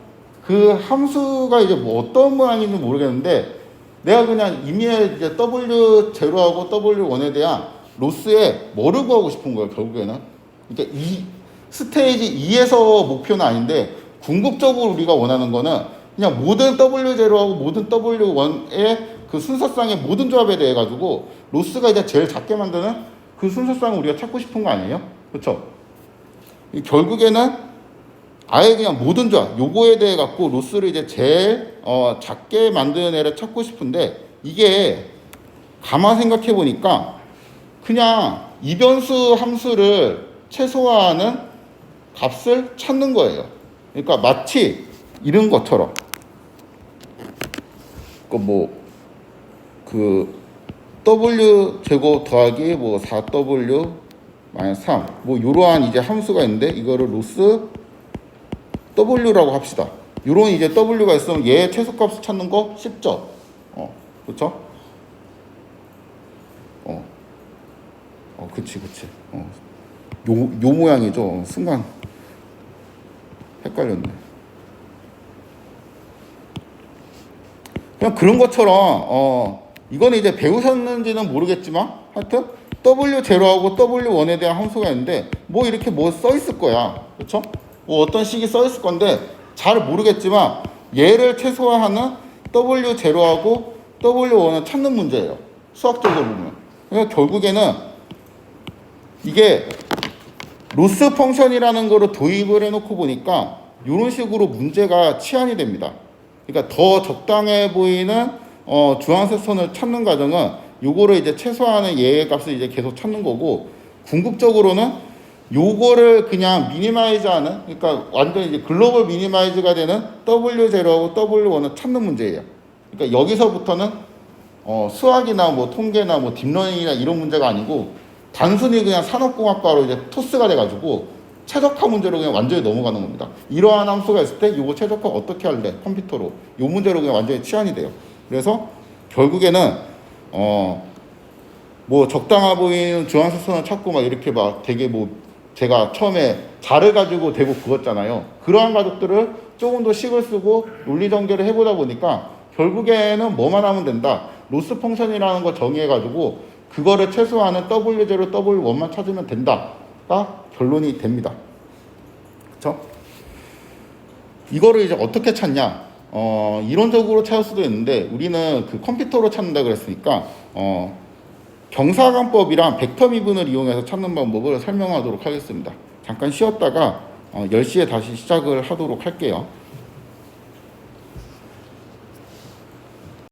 그 함수가 이제 뭐 어떤 모양인지 모르겠는데 내가 그냥 임의의 이제 W0하고 W1에 대한 로스에 뭐를 구하고 싶은 거예요, 결국에는. 그러니까 이 스테이지 2에서 목표는 아닌데 궁극적으로 우리가 원하는 거는 그냥 모든 W0하고 모든 W1의 그 순서상의 모든 조합에 대해 가지고 로스가 이제 제일 작게 만드는 그 순서상을 우리가 찾고 싶은 거 아니에요? 그렇죠? 결국에는 아예 그냥 모든 조합 요거에 대해 갖고 로스를 이제 제일 작게 만드는 애를 찾고 싶은데 이게 가만 생각해 보니까 그냥 이변수 함수를 최소화하는 값을 찾는 거예요. 그러니까 마치 이런 것처럼 W 제곱 더하기 4W 마이너스 3 요러한 이제 함수가 있는데 이거를 로스 W라고 합시다. 요런 이제 W가 있으면 얘의 최소값을 찾는 거 쉽죠? 그렇죠? 그치. 요 모양이죠. 순간 헷갈렸네. 그냥 그런 것처럼 이거는 이제 배우셨는지는 모르겠지만 하여튼 W0하고 W1에 대한 함수가 있는데 이렇게 써 있을 거야. 그렇죠? 어떤 식이 써 있을 건데 잘 모르겠지만 얘를 최소화하는 W0하고 W1을 찾는 문제예요. 수학적으로 보면. 그러니까 결국에는 이게 로스 펑션이라는 거를 도입을 해놓고 보니까 이런 식으로 문제가 치환이 됩니다. 그러니까 더 적당해 보이는 주황색 선을 찾는 과정은 요거를 이제 최소화하는 얘의 값을 이제 계속 찾는 거고 궁극적으로는 요거를 그냥 미니마이즈하는, 그러니까 완전히 이제 글로벌 미니마이즈가 되는 W0하고 W1을 찾는 문제예요. 그러니까 여기서부터는 수학이나 뭐 통계나 뭐 딥러닝이나 이런 문제가 아니고 단순히 그냥 산업공학과로 이제 토스가 돼가지고 최적화 문제로 그냥 완전히 넘어가는 겁니다. 이러한 함수가 있을 때 이거 최적화 어떻게 할래? 컴퓨터로. 요 문제로 그냥 완전히 치환이 돼요. 그래서 결국에는 뭐 적당해 보이는 중앙수선을 찾고 막 이렇게 막 되게 뭐 제가 처음에 자를 가지고 대고 그었잖아요. 그러한 가족들을 조금 더 식을 쓰고 논리 전개를 해보다 보니까 결국에는 뭐만 하면 된다. 로스 펑션이라는 걸 정의해가지고 그거를 최소화하는 W0, W1만 찾으면 된다가 결론이 됩니다. 그쵸? 이거를 이제 어떻게 찾냐? 이론적으로 찾을 수도 있는데 우리는 그 컴퓨터로 찾는다 그랬으니까 경사관법이랑 벡터 미분을 이용해서 찾는 방법을 설명하도록 하겠습니다. 잠깐 쉬었다가 10시에 다시 시작을 하도록 할게요.